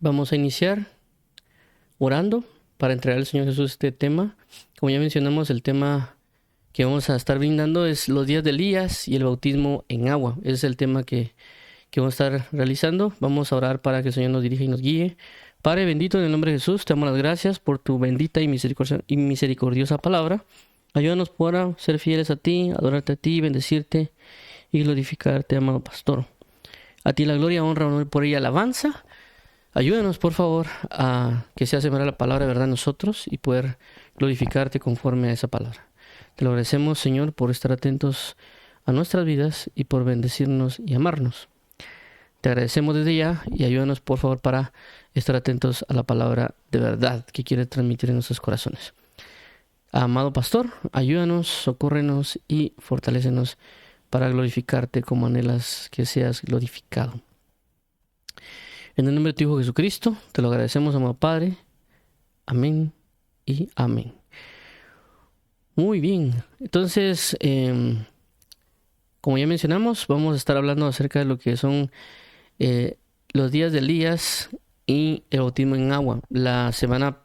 Vamos a iniciar orando para entregar al Señor Jesús este tema. Como ya mencionamos, el tema que vamos a estar brindando es los días de Elías y el bautismo en agua. Ese es el tema que vamos a estar realizando. Vamos a orar para que el Señor nos dirija y nos guíe. Padre bendito, en el nombre de Jesús, te damos las gracias por tu bendita y misericordiosa palabra. Ayúdanos para ser fieles a ti, adorarte a ti, bendecirte y glorificarte, amado pastor. A ti la gloria, honra, honor por ella, alabanza. Ayúdanos, por favor, a que sea sembrada la palabra de verdad en nosotros y poder glorificarte conforme a esa palabra. Te lo agradecemos, Señor, por estar atentos a nuestras vidas y por bendecirnos y amarnos. Te agradecemos desde ya y ayúdanos, por favor, para estar atentos a la palabra de verdad que quiere transmitir en nuestros corazones. Amado pastor, ayúdanos, socórrenos y fortalécenos para glorificarte como anhelas que seas glorificado. En el nombre de tu Hijo Jesucristo, te lo agradecemos, amado Padre. Amén y amén. Muy bien, entonces, como ya mencionamos, vamos a estar hablando acerca de lo que son los días de Elías y el bautismo en agua. La semana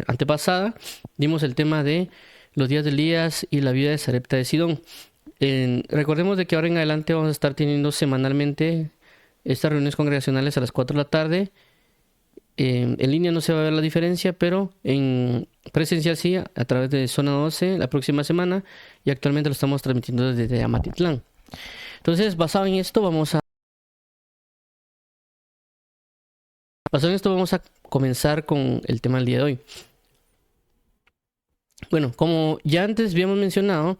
antepasada dimos el tema de los días de Elías y la vida de Sarepta de Sidón. Recordemos de que ahora en adelante vamos a estar teniendo semanalmente estas reuniones congregacionales a las 4 de la tarde. En línea no se va a ver la diferencia, pero en presencial sí, a través de Zona 12 la próxima semana, y actualmente lo estamos transmitiendo desde Amatitlán. Entonces, basado en esto, vamos a comenzar con el tema del día de hoy. Bueno, como ya antes habíamos mencionado,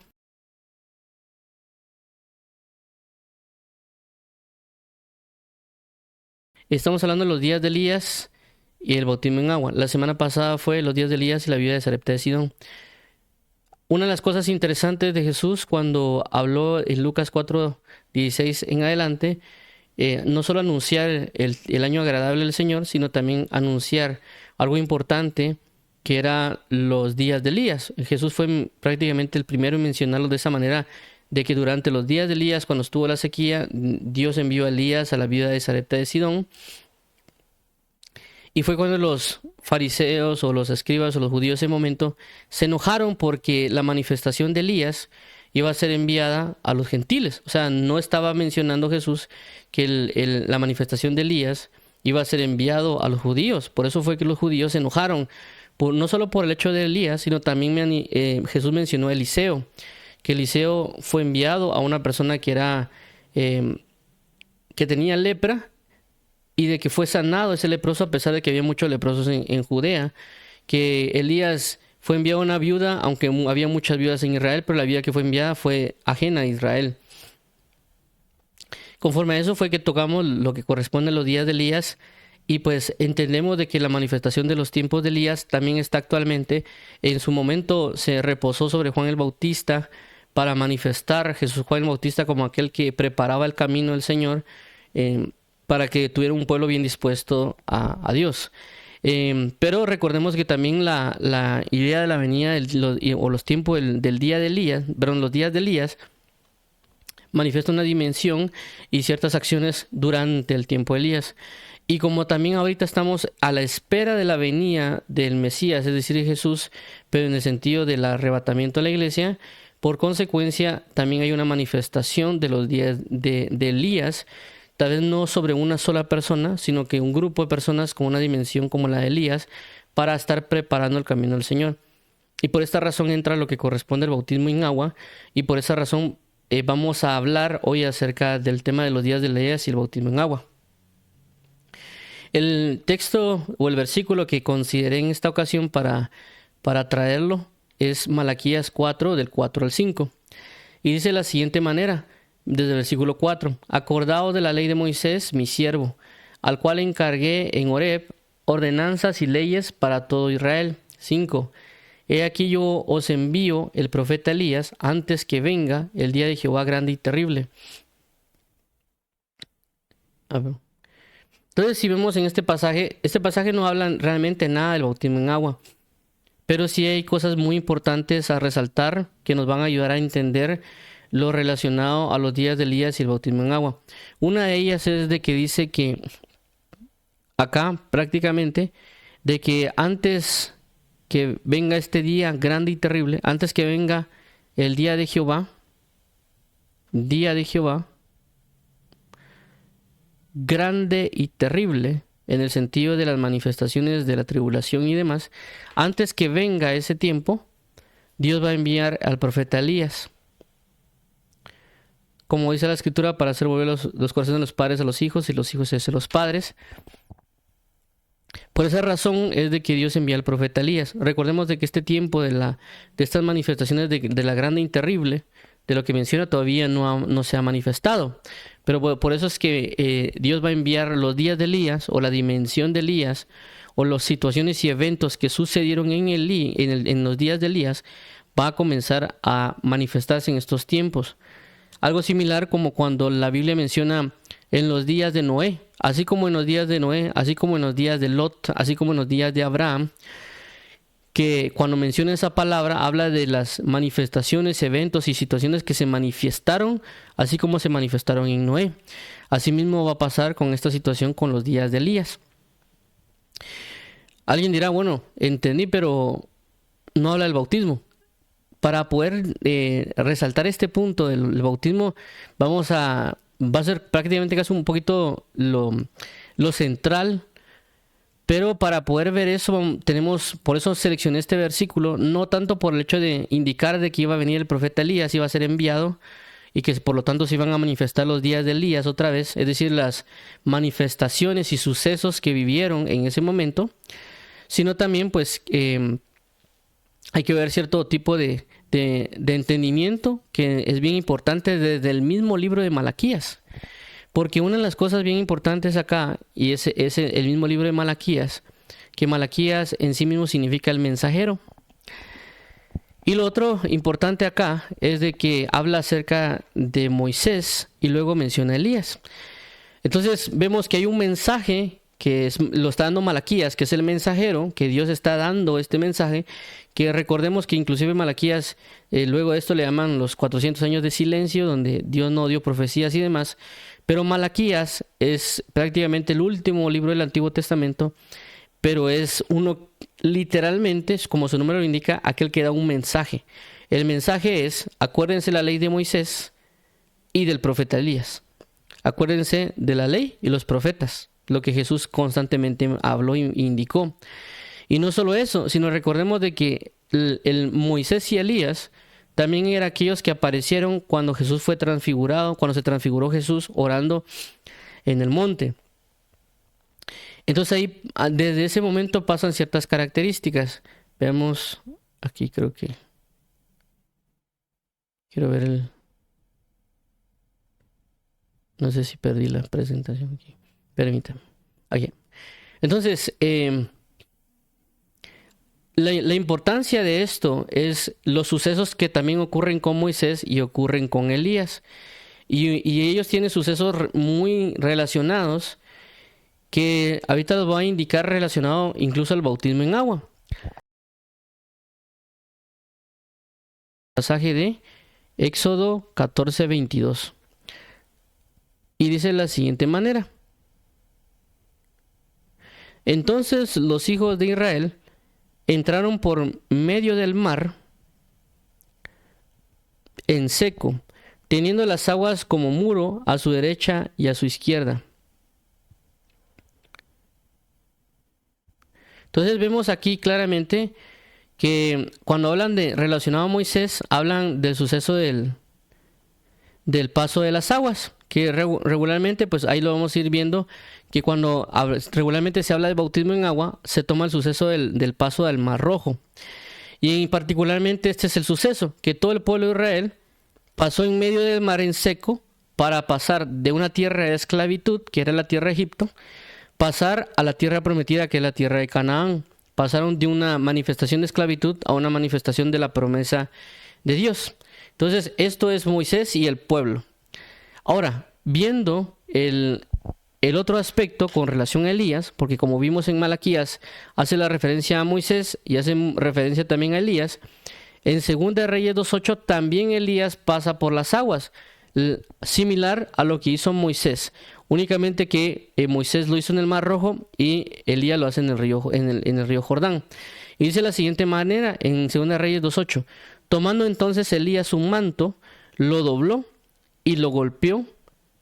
estamos hablando de los días de Elías y el bautismo en agua. La semana pasada fue los días de Elías y la vida de Sarepta de Sidón. Una de las cosas interesantes de Jesús cuando habló en Lucas 4:16 en adelante, no solo anunciar el año agradable del Señor, sino también anunciar algo importante que era los días de Elías. Jesús fue prácticamente el primero en mencionarlo de esa manera, de que durante los días de Elías, cuando estuvo la sequía, Dios envió a Elías a la viuda de Sarepta de Sidón. Y fue cuando los fariseos o los escribas o los judíos en ese momento se enojaron porque la manifestación de Elías iba a ser enviada a los gentiles. O sea, no estaba mencionando Jesús que la manifestación de Elías iba a ser enviado a los judíos. Por eso fue que los judíos se enojaron, no solo por el hecho de Elías, sino también Jesús mencionó a Eliseo, que Eliseo fue enviado a una persona que tenía lepra, y de que fue sanado ese leproso a pesar de que había muchos leprosos en Judea. Que Elías fue enviado a una viuda, aunque había muchas viudas en Israel, pero la viuda que fue enviada fue ajena a Israel. Conforme a eso fue que tocamos lo que corresponde a los días de Elías, y pues entendemos de que la manifestación de los tiempos de Elías también está actualmente. En su momento se reposó sobre Juan el Bautista para manifestar a Juan el Bautista como aquel que preparaba el camino del Señor, para que tuviera un pueblo bien dispuesto a Dios. Pero recordemos que también la idea de la venida o los tiempos del día de Elías, los días de Elías, manifiesta una dimensión y ciertas acciones durante el tiempo de Elías. Y como también ahorita estamos a la espera de la venida del Mesías, es decir, de Jesús, pero en el sentido del arrebatamiento de la iglesia, por consecuencia también hay una manifestación de los días de Elías, tal vez no sobre una sola persona, sino que un grupo de personas con una dimensión como la de Elías, para estar preparando el camino del Señor. Y por esta razón entra lo que corresponde al bautismo en agua, y por esa razón vamos a hablar hoy acerca del tema de los días de Elías y el bautismo en agua. El texto o el versículo que consideré en esta ocasión para traerlo es Malaquías 4, del 4 al 5. Y dice de la siguiente manera: desde el versículo 4, acordaos de la ley de Moisés, mi siervo, al cual encargué en Horeb ordenanzas y leyes para todo Israel. 5, he aquí yo os envío el profeta Elías antes que venga el día de Jehová grande y terrible. Entonces, si vemos en este pasaje no habla realmente nada del bautismo en agua, pero sí hay cosas muy importantes a resaltar que nos van a ayudar a entender lo relacionado a los días de Elías y el bautismo en agua. Una de ellas es de que dice que acá prácticamente de que antes que venga este día grande y terrible, antes que venga el día de Jehová, grande y terrible, en el sentido de las manifestaciones de la tribulación y demás, antes que venga ese tiempo, Dios va a enviar al profeta Elías. Como dice la escritura, para hacer volver los corazones de los padres a los hijos y los hijos a los padres. Por esa razón es de que Dios envía al profeta Elías. Recordemos de que este tiempo de estas manifestaciones de la grande y terrible, de lo que menciona, todavía no se ha manifestado. Pero por eso es que Dios va a enviar los días de Elías, o la dimensión de Elías, o las situaciones y eventos que sucedieron en los días de Elías, va a comenzar a manifestarse en estos tiempos. Algo similar como cuando la Biblia menciona en los días de Noé, así como en los días de Noé, así como en los días de Lot, así como en los días de Abraham, que cuando menciona esa palabra habla de las manifestaciones, eventos y situaciones que se manifestaron, así como se manifestaron en Noé. Asimismo va a pasar con esta situación con los días de Elías. Alguien dirá, bueno, entendí, pero no habla del bautismo. Para poder resaltar este punto del bautismo, va a ser prácticamente casi un poquito lo central. Pero para poder ver eso, por eso seleccioné este versículo, no tanto por el hecho de indicar de que iba a venir el profeta Elías, iba a ser enviado, y que por lo tanto se iban a manifestar los días de Elías otra vez, es decir, las manifestaciones y sucesos que vivieron en ese momento, sino también pues hay que ver cierto tipo de entendimiento que es bien importante desde el mismo libro de Malaquías. Porque una de las cosas bien importantes acá, y es el mismo libro de Malaquías, que Malaquías en sí mismo significa el mensajero. Y lo otro importante acá es de que habla acerca de Moisés y luego menciona a Elías. Entonces vemos que hay un mensaje que lo está dando Malaquías, que es el mensajero, que Dios está dando este mensaje, que recordemos que inclusive Malaquías, luego de esto le llaman los 400 años de silencio, donde Dios no dio profecías y demás. Pero Malaquías es prácticamente el último libro del Antiguo Testamento, pero es uno, literalmente, como su nombre lo indica, aquel que da un mensaje. El mensaje es, acuérdense la ley de Moisés y del profeta Elías. Acuérdense de la ley y los profetas, lo que Jesús constantemente habló e indicó. Y no solo eso, sino recordemos de que el Moisés y Elías también eran aquellos que aparecieron cuando Jesús fue transfigurado, cuando se transfiguró Jesús orando en el monte. Entonces ahí, desde ese momento pasan ciertas características. Veamos, aquí creo que... Quiero ver no sé si perdí la presentación aquí. Permítame. Aquí. Entonces, la importancia de esto es los sucesos que también ocurren con Moisés y ocurren con Elías. Y ellos tienen sucesos muy relacionados que ahorita los voy a indicar relacionado incluso al bautismo en agua. Pasaje de Éxodo 14:22. Y dice de la siguiente manera. Entonces los hijos de Israel entraron por medio del mar en seco, teniendo las aguas como muro a su derecha y a su izquierda. Entonces vemos aquí claramente que cuando hablan de relacionado a Moisés, hablan del suceso del paso de las aguas, que regularmente, pues ahí lo vamos a ir viendo, que cuando regularmente se habla de bautismo en agua, se toma el suceso del paso del Mar Rojo. Y particularmente este es el suceso, que todo el pueblo de Israel pasó en medio del mar en seco para pasar de una tierra de esclavitud, que era la tierra de Egipto, pasar a la tierra prometida, que es la tierra de Canaán. Pasaron de una manifestación de esclavitud a una manifestación de la promesa de Dios. Entonces, esto es Moisés y el pueblo. Ahora, viendo el otro aspecto con relación a Elías, porque como vimos en Malaquías, hace la referencia a Moisés y hace referencia también a Elías, en 2 Reyes 2:8 también Elías pasa por las aguas, similar a lo que hizo Moisés. Únicamente que Moisés lo hizo en el Mar Rojo y Elías lo hace en el río Jordán. Y dice de la siguiente manera en 2 Reyes 2:8. Tomando entonces Elías un manto, lo dobló y lo golpeó,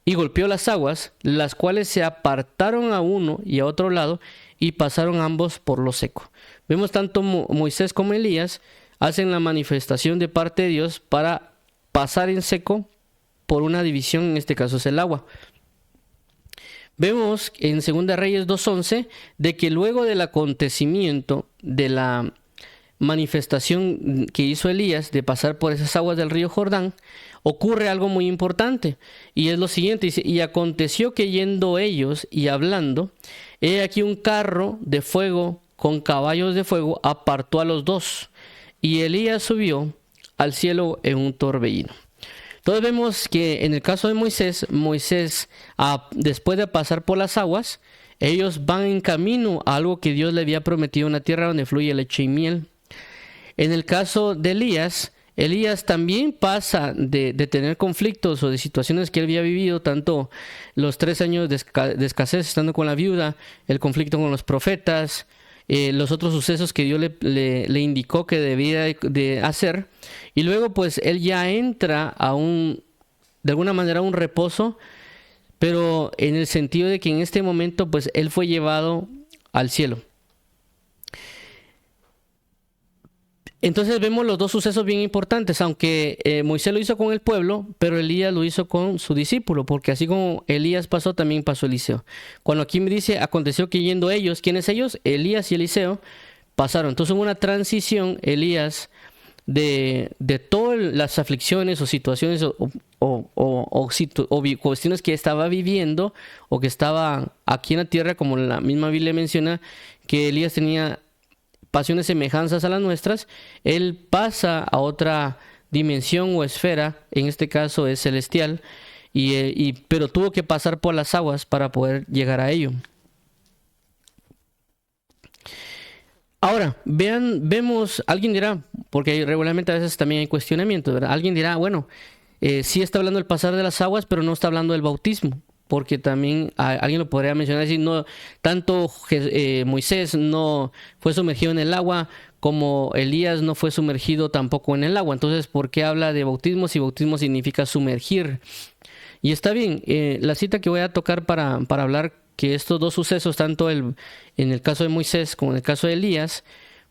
y golpeó las aguas, las cuales se apartaron a uno y a otro lado, y pasaron ambos por lo seco. Vemos tanto Moisés como Elías hacen la manifestación de parte de Dios para pasar en seco por una división, en este caso es el agua. Vemos en 2 Reyes 2:11 de que luego del acontecimiento de la manifestación que hizo Elías de pasar por esas aguas del río Jordán, ocurre algo muy importante, y es lo siguiente, dice: y aconteció que yendo ellos y hablando, he aquí un carro de fuego con caballos de fuego apartó a los dos, y Elías subió al cielo en un torbellino. Entonces vemos que en el caso de Moisés, después de pasar por las aguas, ellos van en camino a algo que Dios le había prometido, una tierra donde fluye leche y miel. En el caso de Elías también pasa de tener conflictos o de situaciones que él había vivido, tanto los 3 años de escasez estando con la viuda, el conflicto con los profetas, los otros sucesos que Dios le indicó que debía de hacer, y luego pues él ya entra de alguna manera a un reposo, pero en el sentido de que en este momento pues él fue llevado al cielo. Entonces vemos los dos sucesos bien importantes, aunque Moisés lo hizo con el pueblo, pero Elías lo hizo con su discípulo, porque así como Elías pasó, también pasó Eliseo. Cuando aquí me dice, aconteció que yendo ellos, ¿quiénes ellos? Elías y Eliseo pasaron. Entonces hubo una transición, Elías, de todas las aflicciones o situaciones o cuestiones que estaba viviendo o que estaba aquí en la tierra, como la misma Biblia menciona, que Elías tenía pasiones semejanzas a las nuestras. Él pasa a otra dimensión o esfera, en este caso es celestial, pero tuvo que pasar por las aguas para poder llegar a ello. Ahora, vemos, alguien dirá, porque regularmente a veces también hay cuestionamientos, ¿verdad? Alguien dirá, bueno, sí está hablando del pasar de las aguas, pero no está hablando del bautismo. Porque también alguien lo podría mencionar, decir, no, tanto Moisés no fue sumergido en el agua como Elías no fue sumergido tampoco en el agua. Entonces, ¿por qué habla de bautismo si bautismo significa sumergir? Y está bien, la cita que voy a tocar para hablar que estos dos sucesos, tanto en el caso de Moisés como en el caso de Elías,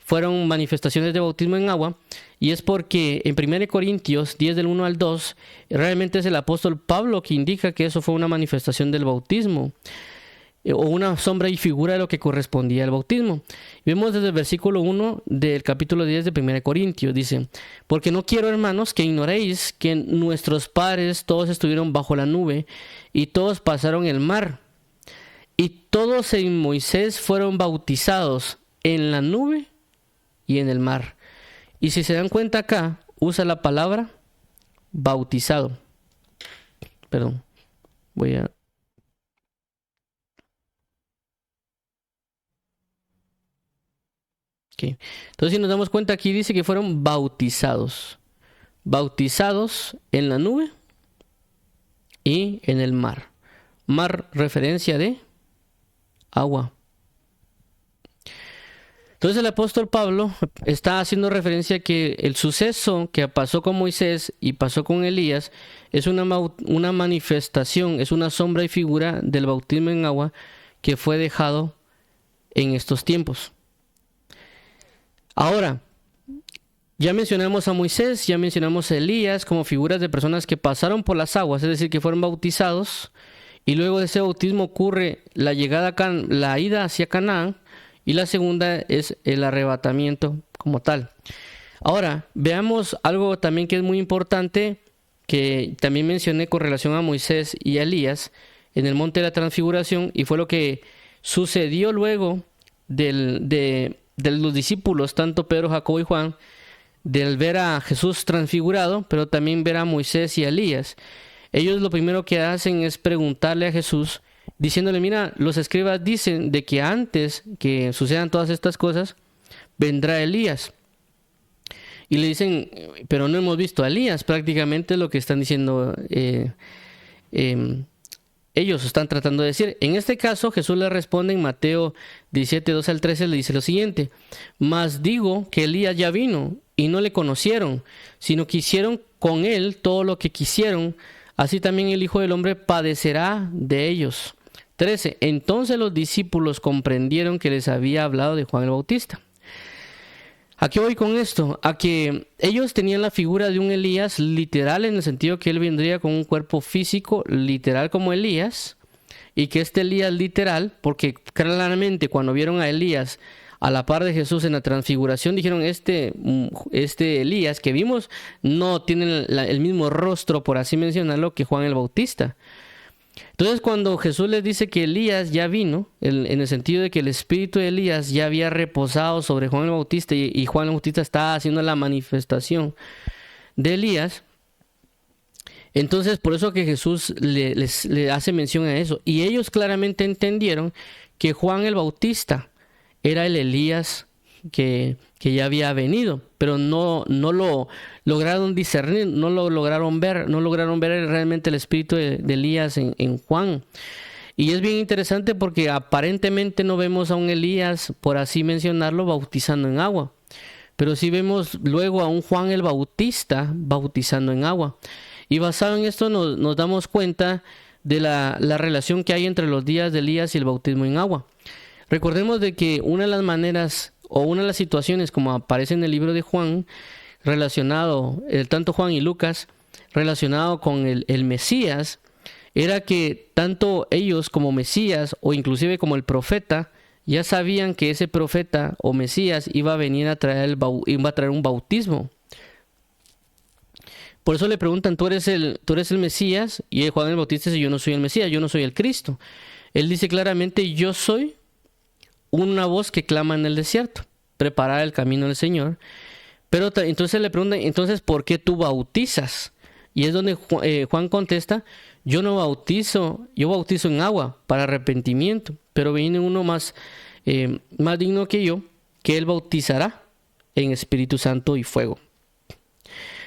fueron manifestaciones de bautismo en agua, y es porque en 1 Corintios 10 del 1 al 2, realmente es el apóstol Pablo que indica que eso fue una manifestación del bautismo, o una sombra y figura de lo que correspondía al bautismo. Vemos desde el versículo 1 del capítulo 10 de 1 Corintios, dice: porque no quiero, hermanos, que ignoréis que nuestros padres todos estuvieron bajo la nube, y todos pasaron el mar, y todos en Moisés fueron bautizados en la nube y en el mar. Y si se dan cuenta acá, usa la palabra bautizado. Perdón, voy a... Okay. Entonces, si nos damos cuenta, aquí dice que fueron bautizados. Bautizados en la nube y en el mar. Mar, referencia de agua. Entonces el apóstol Pablo está haciendo referencia a que el suceso que pasó con Moisés y pasó con Elías es una manifestación, es una sombra y figura del bautismo en agua que fue dejado en estos tiempos. Ahora, ya mencionamos a Moisés, ya mencionamos a Elías como figuras de personas que pasaron por las aguas, es decir, que fueron bautizados, y luego de ese bautismo ocurre la ida hacia Canaán, y la segunda es el arrebatamiento como tal. Ahora, veamos algo también que es muy importante, que también mencioné con relación a Moisés y a Elías en el monte de la transfiguración, y fue lo que sucedió luego de los discípulos, tanto Pedro, Jacobo y Juan, del ver a Jesús transfigurado, pero también ver a Moisés y a Elías. Ellos lo primero que hacen es preguntarle a Jesús, diciéndole: mira, los escribas dicen de que antes que sucedan todas estas cosas, vendrá Elías. Y le dicen, pero no hemos visto a Elías. Prácticamente lo que están diciendo ellos están tratando de decir. En este caso, Jesús le responde en Mateo 17, 12 al 13, le dice lo siguiente: mas digo que Elías ya vino y no le conocieron, sino que hicieron con él todo lo que quisieron. Así también el Hijo del Hombre padecerá de ellos. 13. Entonces los discípulos comprendieron que les había hablado de Juan el Bautista. ¿A qué voy con esto? A que ellos tenían la figura de un Elías literal, en el sentido que él vendría con un cuerpo físico literal como Elías, y que este Elías literal, porque claramente cuando vieron a Elías a la par de Jesús en la transfiguración, dijeron, este Elías que vimos no tiene el mismo rostro, por así mencionarlo, que Juan el Bautista. Entonces, cuando Jesús les dice que Elías ya vino, en el sentido de que el espíritu de Elías ya había reposado sobre Juan el Bautista, y Juan el Bautista estaba haciendo la manifestación de Elías, entonces por eso que Jesús le hace mención a eso. Y ellos claramente entendieron que Juan el Bautista era el Elías que ya había venido, pero no lo lograron discernir, no lo lograron ver, realmente el espíritu de Elías en Juan. Y es bien interesante porque aparentemente no vemos a un Elías, por así mencionarlo, bautizando en agua, pero sí vemos luego a un Juan el Bautista bautizando en agua. Y basado en esto nos damos cuenta de la relación que hay entre los días de Elías y el bautismo en agua. Recordemos de que una de las maneras o una de las situaciones, como aparece en el libro de Juan, relacionado, tanto Juan y Lucas, relacionado con el Mesías, era que tanto ellos como Mesías, o inclusive como el profeta, ya sabían que ese profeta o Mesías iba a venir a traer un bautismo. Por eso le preguntan, ¿tú eres el Mesías? Y Juan el Bautista dice, yo no soy el Mesías, yo no soy el Cristo. Él dice claramente, yo soy una voz que clama en el desierto, preparar el camino del Señor. Pero entonces le preguntan, entonces, ¿por qué tú bautizas? Y es donde Juan contesta, yo no bautizo, yo bautizo en agua para arrepentimiento, pero viene uno más digno que yo, que él bautizará en Espíritu Santo y fuego.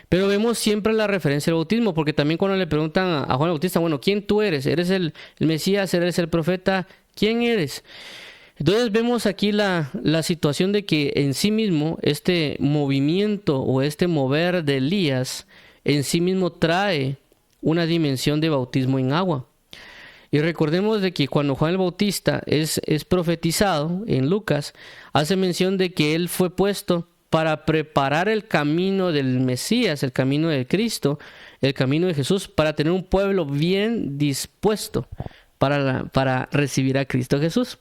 Pero vemos siempre la referencia al bautismo, porque también cuando le preguntan a Juan el Bautista, bueno, ¿quién tú eres? ¿Eres el Mesías? ¿Eres el profeta? ¿Quién eres? Entonces vemos aquí la situación de que en sí mismo este movimiento o este mover de Elías en sí mismo trae una dimensión de bautismo en agua. Y recordemos de que cuando Juan el Bautista es profetizado en Lucas, hace mención de que él fue puesto para preparar el camino del Mesías, el camino de Cristo, el camino de Jesús, para tener un pueblo bien dispuesto para recibir a Cristo Jesús.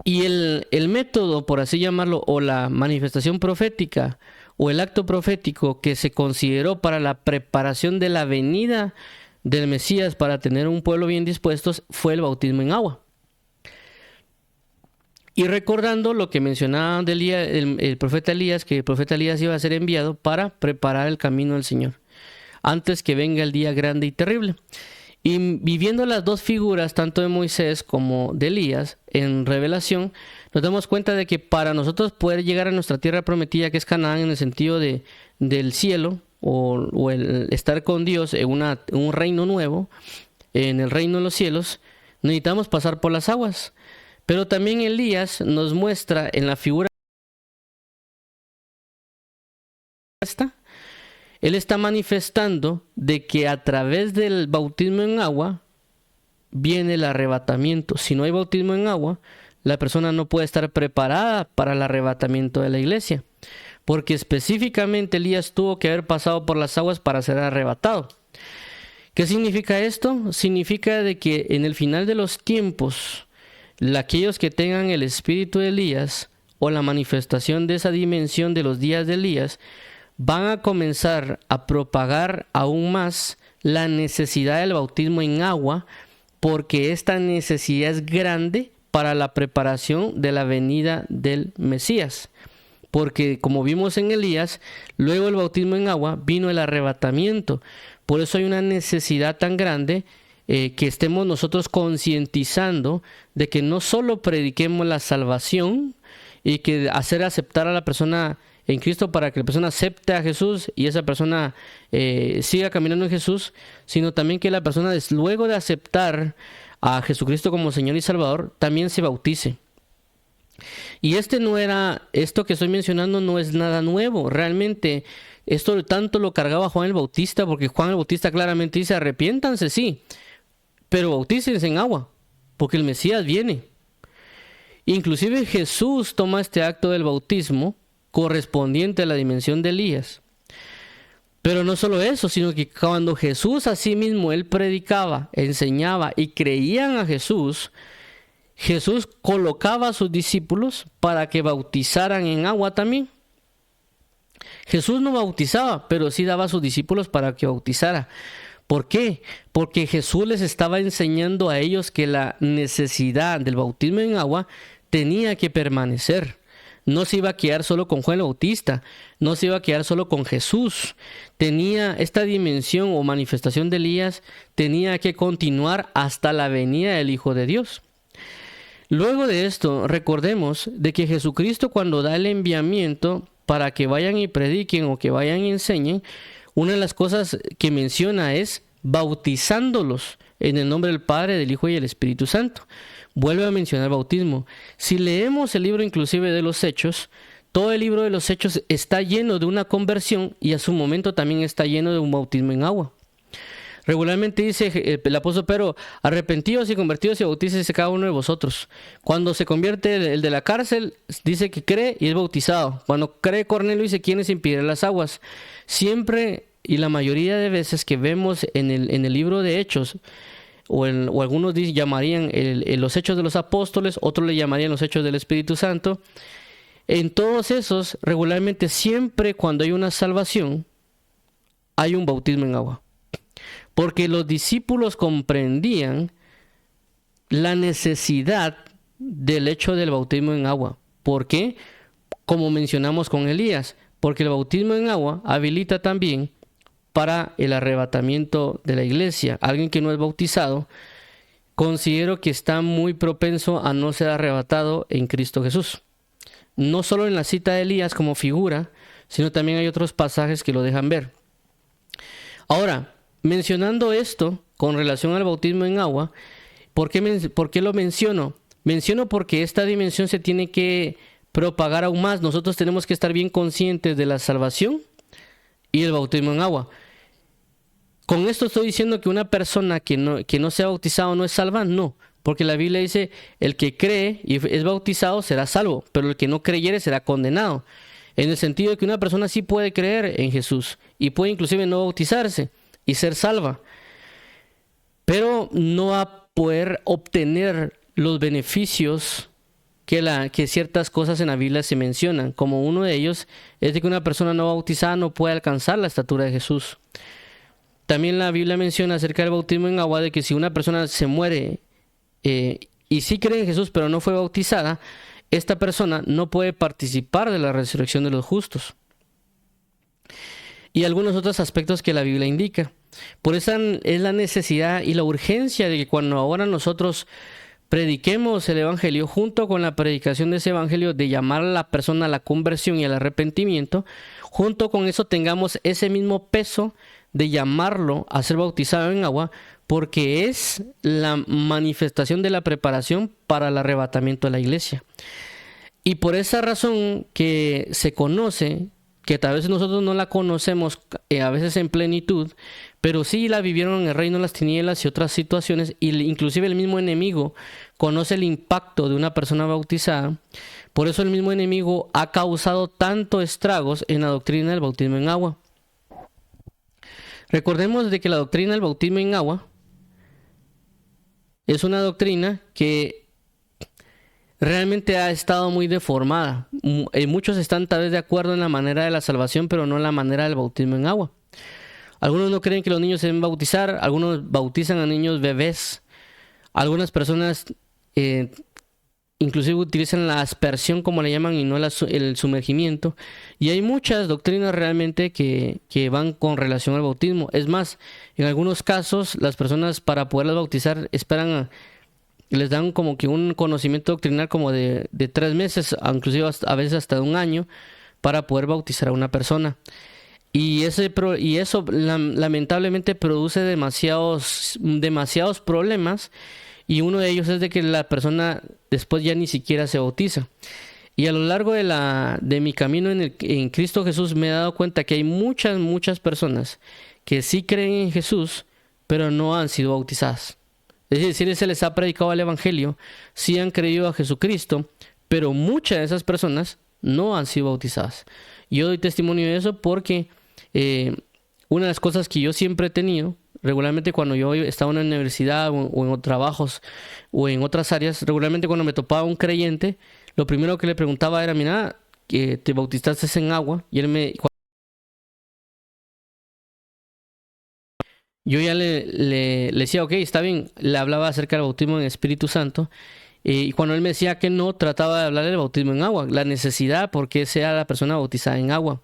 Y el método, por así llamarlo, o la manifestación profética, o el acto profético que se consideró para la preparación de la venida del Mesías para tener un pueblo bien dispuesto, fue el bautismo en agua. Y recordando lo que mencionaba de Elías, el profeta Elías, que el profeta Elías iba a ser enviado para preparar el camino del Señor, antes que venga el día grande y terrible. Y viviendo las dos figuras, tanto de Moisés como de Elías, en Revelación, nos damos cuenta de que para nosotros poder llegar a nuestra tierra prometida, que es Canaán, en el sentido del cielo, o el estar con Dios en un reino nuevo, en el reino de los cielos, necesitamos pasar por las aguas. Pero también Elías nos muestra en la figura esta, él está manifestando de que a través del bautismo en agua viene el arrebatamiento. Si no hay bautismo en agua, la persona no puede estar preparada para el arrebatamiento de la iglesia, porque específicamente Elías tuvo que haber pasado por las aguas para ser arrebatado. ¿Qué significa esto? Significa de que en el final de los tiempos, aquellos que tengan el espíritu de Elías o la manifestación de esa dimensión de los días de Elías, van a comenzar a propagar aún más la necesidad del bautismo en agua, porque esta necesidad es grande para la preparación de la venida del Mesías. Porque como vimos en Elías, luego el bautismo en agua vino el arrebatamiento. Por eso hay una necesidad tan grande que estemos nosotros concientizando de que no solo prediquemos la salvación y que hacer aceptar a la persona en Cristo para que la persona acepte a Jesús y esa persona siga caminando en Jesús, sino también que la persona, luego de aceptar a Jesucristo como Señor y Salvador, también se bautice. Y esto que estoy mencionando no es nada nuevo. Realmente esto tanto lo cargaba Juan el Bautista, porque Juan el Bautista claramente dice: arrepiéntanse, sí, pero bautícense en agua, porque el Mesías viene. Inclusive Jesús toma este acto del bautismo correspondiente a la dimensión de Elías. Pero no solo eso, sino que cuando Jesús a sí mismo, él predicaba, enseñaba y creían a Jesús, Jesús colocaba a sus discípulos para que bautizaran en agua también. Jesús no bautizaba, pero sí daba a sus discípulos para que bautizara. ¿Por qué? Porque Jesús les estaba enseñando a ellos que la necesidad del bautismo en agua tenía que permanecer. No se iba a quedar solo con Juan el Bautista, no se iba a quedar solo con Jesús. Tenía esta dimensión o manifestación de Elías, tenía que continuar hasta la venida del Hijo de Dios. Luego de esto, recordemos de que Jesucristo, cuando da el enviamiento para que vayan y prediquen o que vayan y enseñen, una de las cosas que menciona es bautizándolos en el nombre del Padre, del Hijo y del Espíritu Santo. Vuelve a mencionar bautismo. Si leemos el libro inclusive de los Hechos, todo el libro de los Hechos está lleno de una conversión y a su momento también está lleno de un bautismo en agua. Regularmente dice el apóstol Pedro: arrepentidos y convertidos y bautícese cada uno de vosotros. Cuando se convierte el de la cárcel, dice que cree y es bautizado. Cuando cree Cornelio, dice: ¿quiénes impiden las aguas? Siempre y la mayoría de veces que vemos en el libro de Hechos, o algunos llamarían los Hechos de los Apóstoles, otros le llamarían los Hechos del Espíritu Santo. En todos esos, regularmente siempre cuando hay una salvación, hay un bautismo en agua. Porque los discípulos comprendían la necesidad del hecho del bautismo en agua. ¿Por qué? Como mencionamos con Elías, porque el bautismo en agua habilita también para el arrebatamiento de la iglesia. Alguien que no es bautizado, considero que está muy propenso a no ser arrebatado en Cristo Jesús. No solo en la cita de Elías como figura, sino también hay otros pasajes que lo dejan ver. Ahora, mencionando esto con relación al bautismo en agua, ¿por qué lo menciono? Menciono porque esta dimensión se tiene que propagar aún más. Nosotros tenemos que estar bien conscientes de la salvación y el bautismo en agua. ¿Con esto estoy diciendo que una persona que no sea bautizado no es salva? No, porque la Biblia dice: el que cree y es bautizado será salvo, pero el que no creyere será condenado. En el sentido de que una persona sí puede creer en Jesús y puede inclusive no bautizarse y ser salva, pero no va a poder obtener los beneficios que ciertas cosas en la Biblia se mencionan, como uno de ellos es de que una persona no bautizada no puede alcanzar la estatura de Jesús. También la Biblia menciona acerca del bautismo en agua de que si una persona se muere y sí cree en Jesús pero no fue bautizada, esta persona no puede participar de la resurrección de los justos. Y algunos otros aspectos que la Biblia indica. Por eso es la necesidad y la urgencia de que cuando ahora nosotros prediquemos el Evangelio, junto con la predicación de ese Evangelio, de llamar a la persona a la conversión y al arrepentimiento, junto con eso tengamos ese mismo peso de llamarlo a ser bautizado en agua, porque es la manifestación de la preparación para el arrebatamiento de la iglesia. Y por esa razón que se conoce, que tal vez nosotros no la conocemos a veces en plenitud, pero sí la vivieron en el reino de las tinieblas y otras situaciones, y inclusive el mismo enemigo conoce el impacto de una persona bautizada. Por eso el mismo enemigo ha causado tantos estragos en la doctrina del bautismo en agua. Recordemos de que la doctrina del bautismo en agua es una doctrina que realmente ha estado muy deformada. Muchos están tal vez de acuerdo en la manera de la salvación, pero no en la manera del bautismo en agua. Algunos no creen que los niños se deben bautizar, algunos bautizan a niños bebés. Algunas personas inclusive utilizan la aspersión, como le llaman, y no el sumergimiento. Y hay muchas doctrinas realmente que van con relación al bautismo. Es más, en algunos casos las personas para poderlas bautizar les dan como que un conocimiento doctrinal como de 3 meses, inclusive a veces hasta de 1 año, para poder bautizar a una persona. Y eso lamentablemente produce demasiados problemas, y uno de ellos es de que la persona después ya ni siquiera se bautiza. Y a lo largo de mi camino en Cristo Jesús me he dado cuenta que hay muchas personas que sí creen en Jesús, pero no han sido bautizadas. Es decir, se les ha predicado el Evangelio, sí han creído a Jesucristo, pero muchas de esas personas no han sido bautizadas. Yo doy testimonio de eso porque una de las cosas que yo siempre he tenido, regularmente cuando yo estaba en la universidad o en trabajos o en otras áreas, regularmente cuando me topaba un creyente, lo primero que le preguntaba era, mira, que te bautizaste en agua, y yo ya le decía, ok, está bien, le hablaba acerca del bautismo en Espíritu Santo, y cuando él me decía que no, trataba de hablarle del bautismo en agua, la necesidad porque sea la persona bautizada en agua.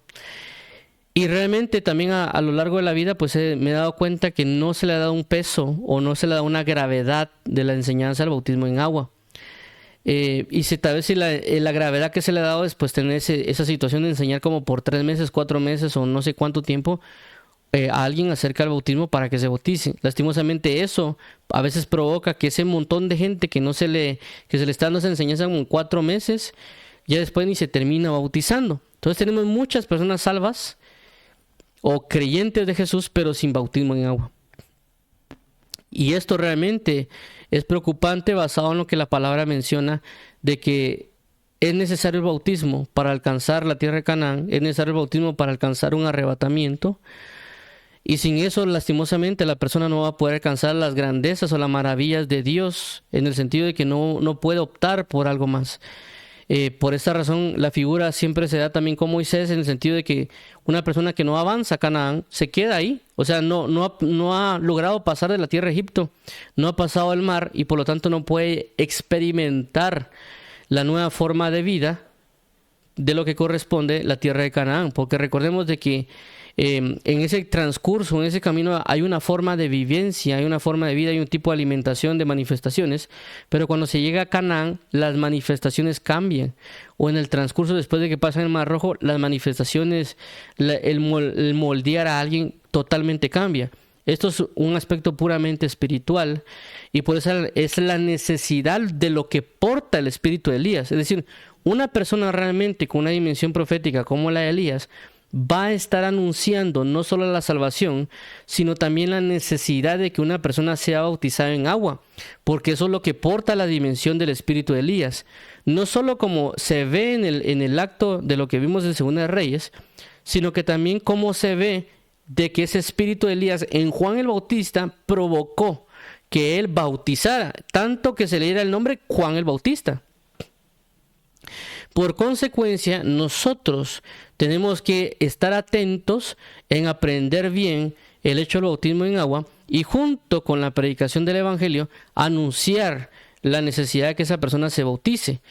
Y realmente también a lo largo de la vida pues me he dado cuenta que no se le ha dado un peso o no se le da una gravedad de la enseñanza del bautismo en agua. Y tal vez si la gravedad que se le ha dado es pues tener esa situación de enseñar como por 3 meses, 4 meses o no sé cuánto tiempo a alguien acerca del bautismo para que se bautice. Lastimosamente eso a veces provoca que ese montón de gente que se le está dando esa enseñanza como en 4 meses, ya después ni se termina bautizando. Entonces tenemos muchas personas salvas o creyentes de Jesús, pero sin bautismo en agua. Y esto realmente es preocupante basado en lo que la palabra menciona, de que es necesario el bautismo para alcanzar la tierra de Canaán, es necesario el bautismo para alcanzar un arrebatamiento, y sin eso lastimosamente la persona no va a poder alcanzar las grandezas o las maravillas de Dios, en el sentido de que no puede optar por algo más. Por esta razón la figura siempre se da también con Moisés, en el sentido de que una persona que no avanza a Canaán se queda ahí, o sea, no ha logrado pasar de la tierra de Egipto, no ha pasado el mar, y por lo tanto no puede experimentar la nueva forma de vida de lo que corresponde la tierra de Canaán, porque recordemos de que en ese transcurso, en ese camino hay una forma de vivencia, hay una forma de vida, hay un tipo de alimentación, de manifestaciones, pero cuando se llega a Canaán las manifestaciones cambian, o en el transcurso después de que pasa el Mar Rojo, las manifestaciones, el moldear a alguien totalmente cambia. Esto es un aspecto puramente espiritual, y por eso es la necesidad de lo que porta el espíritu de Elías. Es decir, una persona realmente con una dimensión profética como la de Elías va a estar anunciando no solo la salvación, sino también la necesidad de que una persona sea bautizada en agua, porque eso es lo que porta la dimensión del espíritu de Elías. No solo como se ve en el acto de lo que vimos en Segunda de Reyes, sino que también como se ve de que ese espíritu de Elías en Juan el Bautista provocó que él bautizara, tanto que se le diera el nombre Juan el Bautista. Por consecuencia, nosotros tenemos que estar atentos en aprender bien el hecho del bautismo en agua, y junto con la predicación del Evangelio, anunciar la necesidad de que esa persona se bautice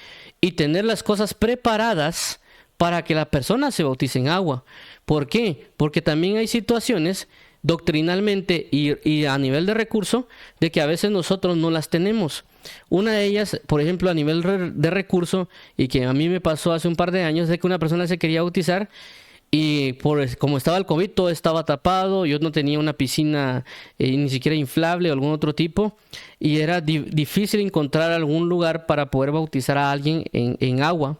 y tener las cosas preparadas para que la persona se bautice en agua. ¿Por qué? Porque también hay situaciones doctrinalmente y a nivel de recurso de que a veces nosotros no las tenemos. Una de ellas, por ejemplo, a nivel de recurso, y que a mí me pasó hace un par de años, de que una persona se quería bautizar y como estaba el COVID, todo estaba tapado, yo no tenía una piscina ni siquiera inflable o algún otro tipo, y era difícil encontrar algún lugar para poder bautizar a alguien en agua.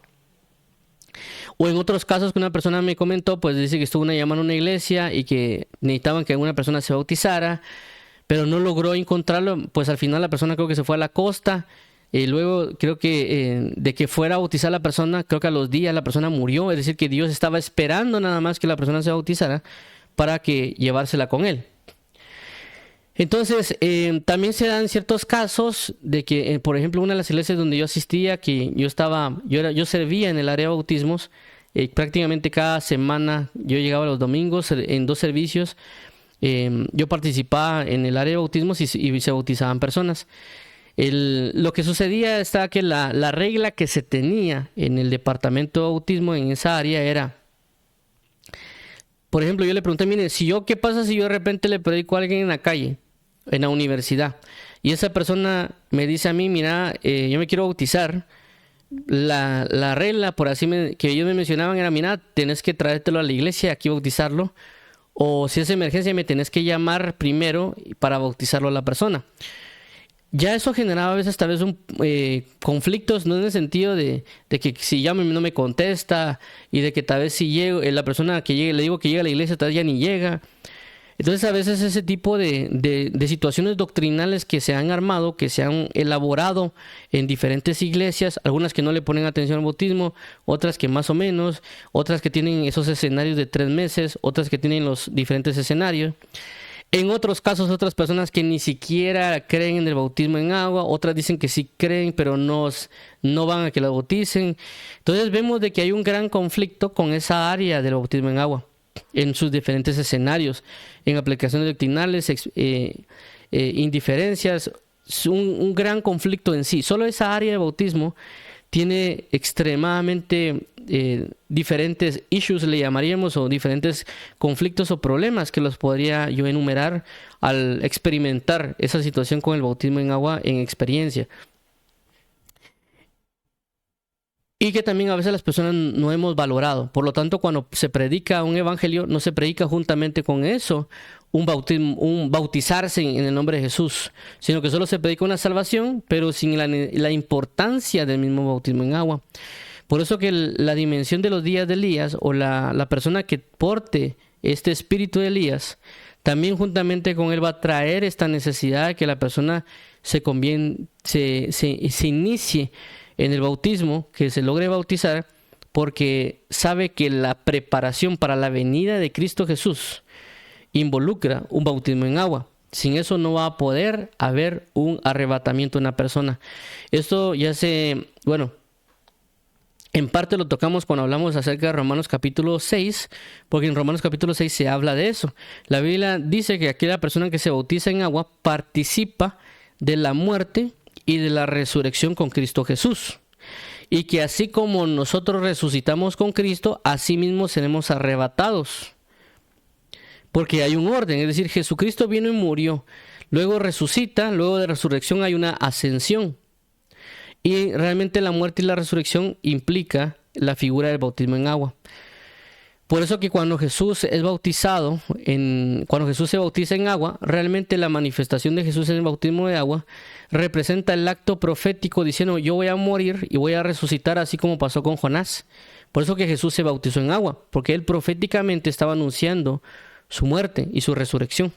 O en otros casos que una persona me comentó, pues dice que estuvo una llamada en una iglesia y que necesitaban que alguna persona se bautizara, pero no logró encontrarlo. Pues al final la persona creo que se fue a la costa, y luego creo que de que fuera a bautizar a la persona, creo que a los días la persona murió. Es decir, que Dios estaba esperando nada más que la persona se bautizara para que llevársela con él. Entonces, también se dan ciertos casos de que, por ejemplo, una de las iglesias donde yo asistía, que yo servía en el área de bautismos, prácticamente cada semana yo llegaba los domingos en 2 servicios, yo participaba en el área de bautismos y se bautizaban personas. Lo que sucedía estaba que la regla que se tenía en el departamento de bautismo en esa área era, por ejemplo, yo le pregunté, mire, ¿qué pasa si yo de repente le predico a alguien en la calle, en la universidad, y esa persona me dice a mí, mira, yo me quiero bautizar, la regla, por así que ellos me mencionaban era, mira, tenés que traértelo a la iglesia, aquí bautizarlo, o si es emergencia me tenés que llamar primero para bautizarlo a la persona. Ya eso generaba a veces tal vez conflictos, no en el sentido de que si llamo y no me contesta, y de que tal vez si llego, la persona que llegue, le digo que llega a la iglesia, tal vez ya ni llega. Entonces a veces ese tipo de situaciones doctrinales que se han armado, que se han elaborado en diferentes iglesias, algunas que no le ponen atención al bautismo, otras que más o menos, otras que tienen esos escenarios de 3 meses, otras que tienen los diferentes escenarios. En otros casos, otras personas que ni siquiera creen en el bautismo en agua, otras dicen que sí creen, pero no van a que la bauticen. Entonces vemos de que hay un gran conflicto con esa área del bautismo en agua, en sus diferentes escenarios, en aplicaciones doctrinales, indiferencias, un gran conflicto en sí. Solo esa área de bautismo tiene extremadamente diferentes issues, le llamaríamos, o diferentes conflictos o problemas que los podría yo enumerar al experimentar esa situación con el bautismo en agua en experiencia. Y que también a veces las personas no hemos valorado. Por lo tanto, cuando se predica un evangelio, no se predica juntamente con eso un bautizarse en el nombre de Jesús, sino que solo se predica una salvación, pero sin la importancia del mismo bautismo en agua. Por eso que la dimensión de los días de Elías, o la persona que porte este espíritu de Elías, también juntamente con él va a traer esta necesidad de que la persona se inicie en el bautismo, que se logre bautizar, porque sabe que la preparación para la venida de Cristo Jesús involucra un bautismo en agua. Sin eso no va a poder haber un arrebatamiento de una persona. Esto ya en parte lo tocamos cuando hablamos acerca de Romanos capítulo 6, porque en Romanos capítulo 6 se habla de eso. La Biblia dice que aquella persona que se bautiza en agua participa de la muerte y de la resurrección con Cristo Jesús. Y que así como nosotros resucitamos con Cristo, así mismo seremos arrebatados. Porque hay un orden, es decir, Jesucristo vino y murió, luego resucita, luego de resurrección hay una ascensión. Y realmente la muerte y la resurrección implica la figura del bautismo en agua. Por eso que cuando Jesús es bautizado, cuando Jesús se bautiza en agua, realmente la manifestación de Jesús en el bautismo de agua representa el acto profético diciendo, yo voy a morir y voy a resucitar, así como pasó con Jonás. Por eso que Jesús se bautizó en agua, porque él proféticamente estaba anunciando su muerte y su resurrección.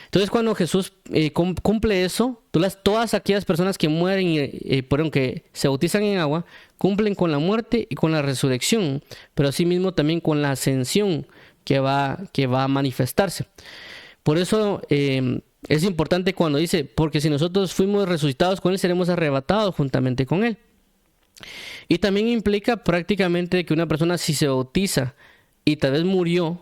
Entonces cuando Jesús cumple eso, todas aquellas personas que mueren que se bautizan en agua, cumplen con la muerte y con la resurrección, pero asimismo también con la ascensión que va a manifestarse. Por eso es importante cuando dice, porque si nosotros fuimos resucitados con él, seremos arrebatados juntamente con él. Y también implica prácticamente que una persona, si se bautiza y tal vez murió,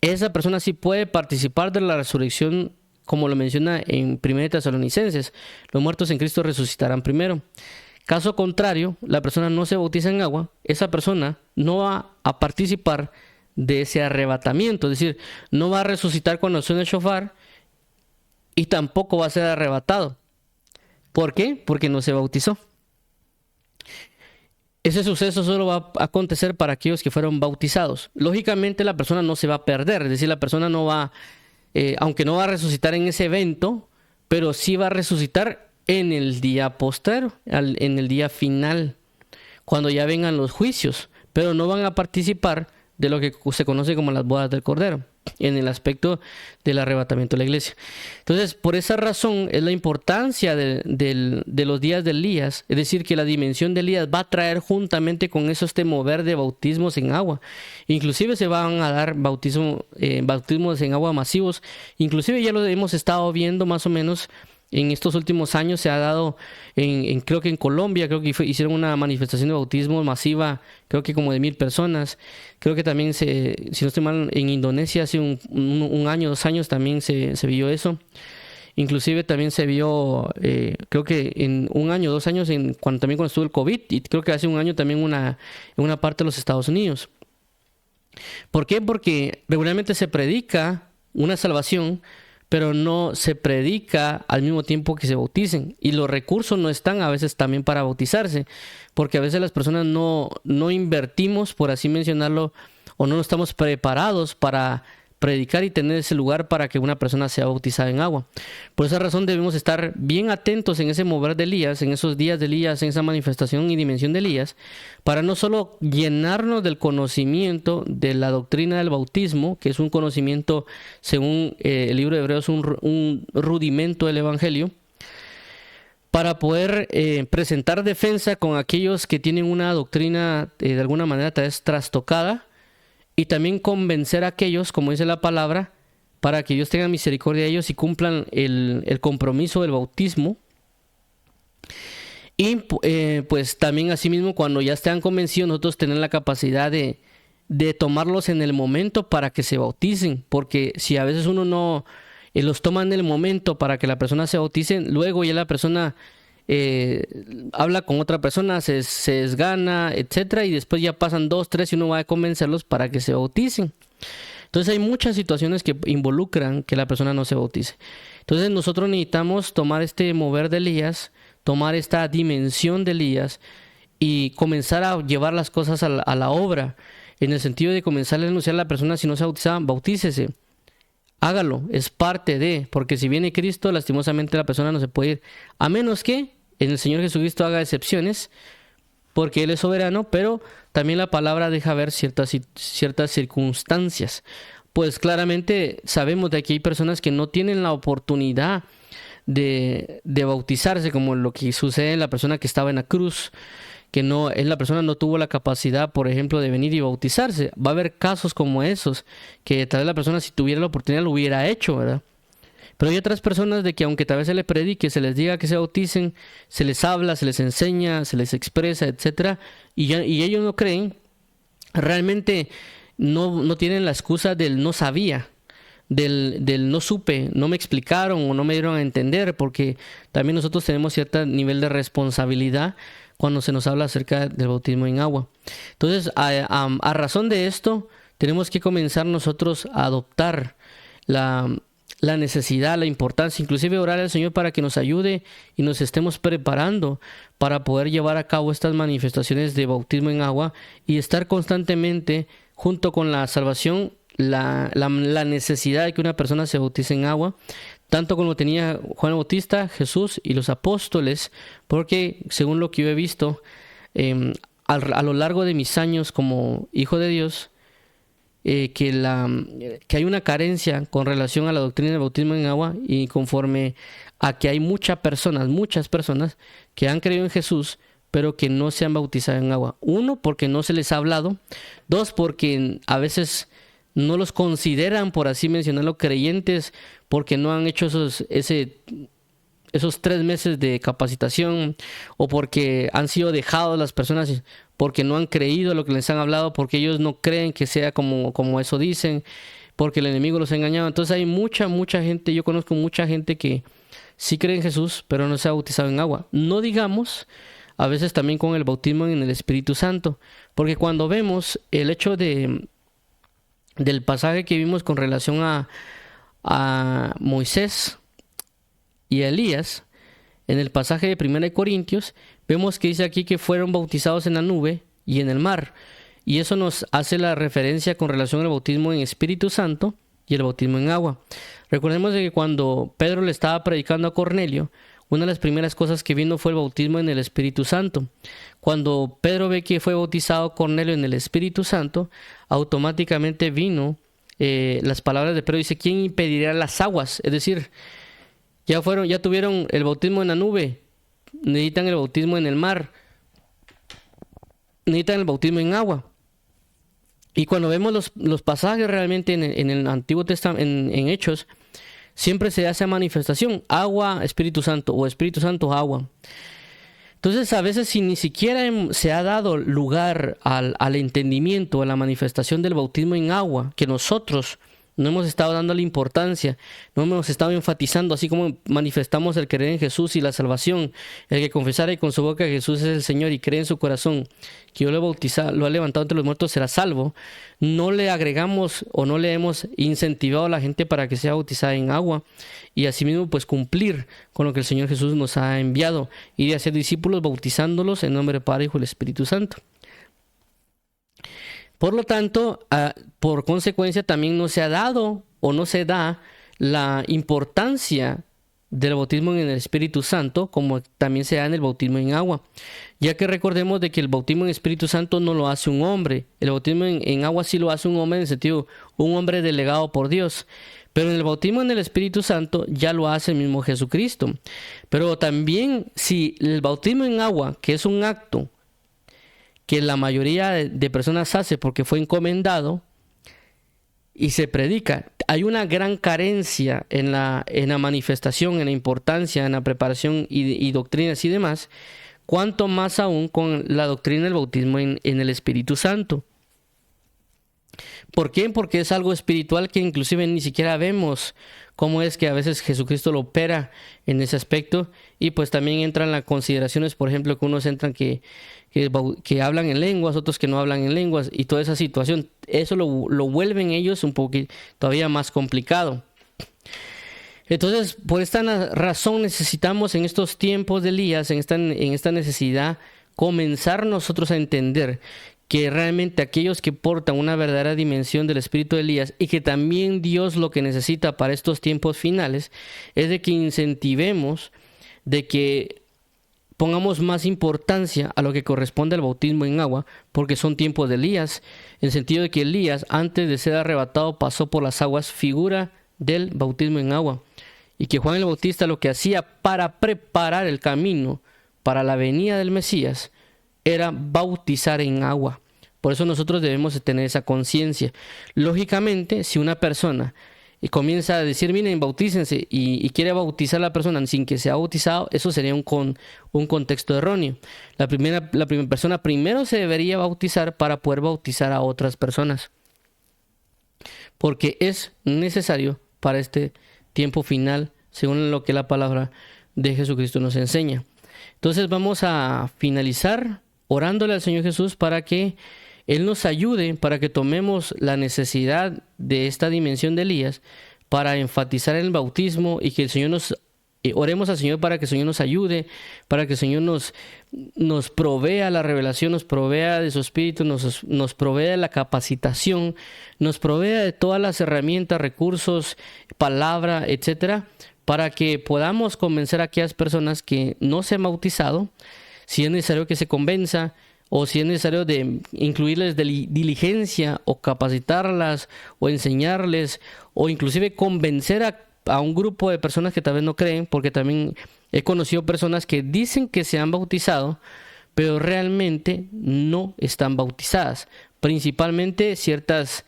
esa persona sí puede participar de la resurrección, como lo menciona en 1 Tesalonicenses. Los muertos en Cristo resucitarán primero. Caso contrario, la persona no se bautiza en agua, esa persona no va a participar de ese arrebatamiento. Es decir, no va a resucitar cuando suene el shofar y tampoco va a ser arrebatado. ¿Por qué? Porque no se bautizó. Ese suceso solo va a acontecer para aquellos que fueron bautizados. Lógicamente la persona no se va a perder, es decir, la persona no va, aunque no va a resucitar en ese evento, pero sí va a resucitar en el día postero, en el día final, cuando ya vengan los juicios, pero no van a participar de lo que se conoce como las bodas del Cordero, en el aspecto del arrebatamiento de la iglesia. Entonces, por esa razón es la importancia de los días de Elías, es decir, que la dimensión de Elías va a traer juntamente con eso este mover de bautismos en agua. Inclusive se van a dar bautismos en agua masivos, inclusive ya lo hemos estado viendo más o menos. En estos últimos años se ha dado, creo que en Colombia, hicieron una manifestación de bautismo masiva, creo que como de 1,000 personas. Creo que también, si no estoy mal, en Indonesia hace un año, 2 años también se vio eso. Inclusive también se vio, creo que en 1 año, 2 años, cuando estuvo el COVID, y creo que hace 1 año también en una parte de los Estados Unidos. ¿Por qué? Porque regularmente se predica una salvación, pero no se predica al mismo tiempo que se bauticen. Y los recursos no están a veces también para bautizarse, porque a veces las personas no invertimos, por así mencionarlo, o no estamos preparados para predicar y tener ese lugar para que una persona sea bautizada en agua. Por esa razón debemos estar bien atentos en ese mover de Elías, en esos días de Elías, en esa manifestación y dimensión de Elías, para no solo llenarnos del conocimiento de la doctrina del bautismo, que es un conocimiento, según el libro de Hebreos, un rudimento del Evangelio, para poder presentar defensa con aquellos que tienen una doctrina de alguna manera tal vez trastocada, y también convencer a aquellos, como dice la palabra, para que Dios tenga misericordia de ellos y cumplan el compromiso del bautismo. Y pues también asimismo, cuando ya estén convencidos, nosotros tener la capacidad de tomarlos en el momento para que se bauticen. Porque si a veces uno no los toma en el momento para que la persona se bautice, luego ya la persona habla con otra persona, se desgana, etcétera, y después ya pasan 2, 3 y uno va a convencerlos para que se bauticen. Entonces hay muchas situaciones que involucran que la persona no se bautice. Entonces nosotros necesitamos tomar este mover de Elías, tomar esta dimensión de Elías y comenzar a llevar las cosas a la obra, en el sentido de comenzar a anunciar a la persona: si no se bautiza, bautícese. Hágalo, es parte de, porque si viene Cristo, lastimosamente la persona no se puede ir, a menos que en el Señor Jesucristo haga excepciones, porque Él es soberano, pero también la palabra deja ver ciertas circunstancias. Pues claramente sabemos de que hay personas que no tienen la oportunidad de bautizarse, como lo que sucede en la persona que estaba en la cruz, que la persona no tuvo la capacidad, por ejemplo, de venir y bautizarse. Va a haber casos como esos, que tal vez la persona, si tuviera la oportunidad, lo hubiera hecho, ¿verdad? Pero hay otras personas de que aunque tal vez se les predique, se les diga que se bauticen, se les habla, se les enseña, se les expresa, etcétera, y ellos no creen, realmente no tienen la excusa del no sabía, del no supe, no me explicaron o no me dieron a entender, porque también nosotros tenemos cierto nivel de responsabilidad cuando se nos habla acerca del bautismo en agua. Entonces, a razón de esto, tenemos que comenzar nosotros a adoptar la necesidad, la importancia, inclusive orar al Señor para que nos ayude y nos estemos preparando para poder llevar a cabo estas manifestaciones de bautismo en agua y estar constantemente, junto con la salvación, la necesidad de que una persona se bautice en agua, tanto como tenía Juan el Bautista, Jesús y los apóstoles, porque según lo que yo he visto a lo largo de mis años como hijo de Dios, que hay una carencia con relación a la doctrina del bautismo en agua, y conforme a que hay muchas personas que han creído en Jesús, pero que no se han bautizado en agua. 1, porque no se les ha hablado. 2, porque a veces no los consideran, por así mencionarlo, creyentes, porque no han hecho esos 3 meses de capacitación, o porque han sido dejados las personas porque no han creído lo que les han hablado, porque ellos no creen que sea como eso dicen, porque el enemigo los ha engañado. Entonces hay mucha gente, yo conozco mucha gente que sí cree en Jesús, pero no se ha bautizado en agua. No digamos a veces también con el bautismo en el Espíritu Santo, porque cuando vemos el hecho del pasaje que vimos con relación a Moisés y a Elías, en el pasaje de 1 Corintios, vemos que dice aquí que fueron bautizados en la nube y en el mar. Y eso nos hace la referencia con relación al bautismo en Espíritu Santo y el bautismo en agua. Recordemos de que cuando Pedro le estaba predicando a Cornelio, una de las primeras cosas que vino fue el bautismo en el Espíritu Santo. Cuando Pedro ve que fue bautizado Cornelio en el Espíritu Santo, automáticamente vino las palabras de Pedro. Dice: ¿quién impedirá las aguas? Es decir, ya tuvieron el bautismo en la nube, necesitan el bautismo en el mar, necesitan el bautismo en agua. Y cuando vemos los pasajes realmente en el Antiguo Testamento, en Hechos, siempre se hace manifestación: agua, Espíritu Santo, o Espíritu Santo, agua. Entonces, a veces, si ni siquiera se ha dado lugar al entendimiento, a la manifestación del bautismo en agua, que nosotros No hemos estado dando la importancia, no hemos estado enfatizando, así como manifestamos el creer en Jesús y la salvación. El que confesare con su boca que Jesús es el Señor y cree en su corazón que yo lo he bautizado, lo ha levantado entre los muertos, será salvo. No le agregamos o no le hemos incentivado a la gente para que sea bautizada en agua y asimismo pues cumplir con lo que el Señor Jesús nos ha enviado y de hacer discípulos bautizándolos en nombre del Padre, Hijo y del Espíritu Santo. Por lo tanto, por consecuencia también no se ha dado o no se da la importancia del bautismo en el Espíritu Santo como también se da en el bautismo en agua, ya que recordemos de que el bautismo en Espíritu Santo no lo hace un hombre, el bautismo en agua sí lo hace un hombre en el sentido un hombre delegado por Dios, pero en el bautismo en el Espíritu Santo ya lo hace el mismo Jesucristo. Pero también si el bautismo en agua, que es un acto que la mayoría de personas hace porque fue encomendado y se predica, hay una gran carencia en la manifestación, en la importancia, en la preparación y doctrinas y demás, cuanto más aún con la doctrina del bautismo en el Espíritu Santo. ¿Por qué? Porque es algo espiritual que inclusive ni siquiera vemos cómo es que a veces Jesucristo lo opera en ese aspecto, y pues también entran las consideraciones, por ejemplo, que unos entran que hablan en lenguas, otros que no hablan en lenguas, y toda esa situación, eso lo vuelven ellos un poco todavía más complicado. Entonces, por esta razón necesitamos en estos tiempos de Elías, en esta necesidad, comenzar nosotros a entender que realmente aquellos que portan una verdadera dimensión del espíritu de Elías, y que también Dios lo que necesita para estos tiempos finales, es de que incentivemos, de que pongamos más importancia a lo que corresponde al bautismo en agua, porque son tiempos de Elías, en el sentido de que Elías, antes de ser arrebatado, pasó por las aguas, figura del bautismo en agua, y que Juan el Bautista lo que hacía para preparar el camino para la venida del Mesías era bautizar en agua. Por eso nosotros debemos tener esa conciencia. Lógicamente, si una persona comienza a decir, miren, bautícense, y quiere bautizar a la persona sin que sea bautizado, eso sería un contexto erróneo. La primera persona primero se debería bautizar para poder bautizar a otras personas, porque es necesario para este tiempo final, según lo que la palabra de Jesucristo nos enseña. Entonces vamos a finalizar orándole al Señor Jesús para que Él nos ayude, para que tomemos la necesidad de esta dimensión de Elías para enfatizar el bautismo, y que el Señor oremos al Señor para que el Señor nos ayude, para que el Señor nos provea la revelación, nos provea de su Espíritu, nos provea de la capacitación, nos provea de todas las herramientas, recursos, palabra, etcétera, para que podamos convencer a aquellas personas que no se han bautizado, si es necesario que se convenza, o si es necesario de incluirles diligencia, o capacitarlas, o enseñarles, o inclusive convencer a un grupo de personas que tal vez no creen, porque también he conocido personas que dicen que se han bautizado, pero realmente no están bautizadas. Principalmente ciertas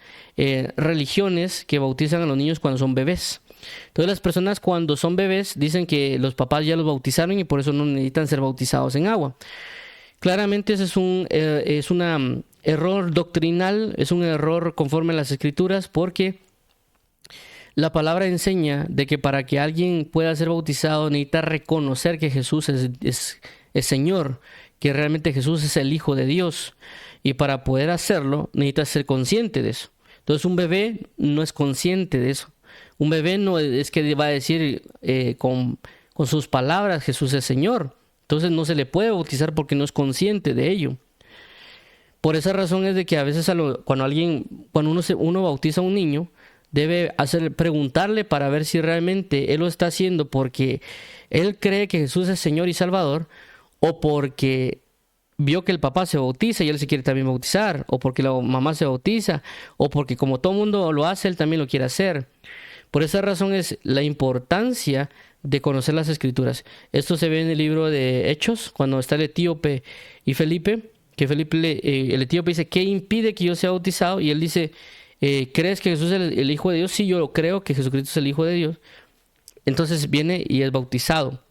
religiones que bautizan a los niños cuando son bebés. Entonces las personas cuando son bebés dicen que los papás ya los bautizaron y por eso no necesitan ser bautizados en agua. Claramente ese es un error doctrinal, es un error conforme a las Escrituras, porque la palabra enseña de que para que alguien pueda ser bautizado necesita reconocer que Jesús es Señor, que realmente Jesús es el Hijo de Dios, y para poder hacerlo necesita ser consciente de eso. Entonces un bebé no es consciente de eso. Un bebé no es que va a decir con sus palabras Jesús es Señor. Entonces no se le puede bautizar porque no es consciente de ello. Por esa razón es de que a veces cuando uno bautiza a un niño, debe preguntarle para ver si realmente él lo está haciendo porque él cree que Jesús es Señor y Salvador, o porque vio que el papá se bautiza y él se quiere también bautizar, o porque la mamá se bautiza, o porque como todo mundo lo hace, él también lo quiere hacer. Por esa razón es la importancia de conocer las Escrituras. Esto se ve en el libro de Hechos, cuando está el etíope y Felipe, que el etíope dice, ¿qué impide que yo sea bautizado? Y él dice, ¿crees que Jesús es el Hijo de Dios? Sí, yo creo que Jesucristo es el Hijo de Dios. Entonces viene y es bautizado.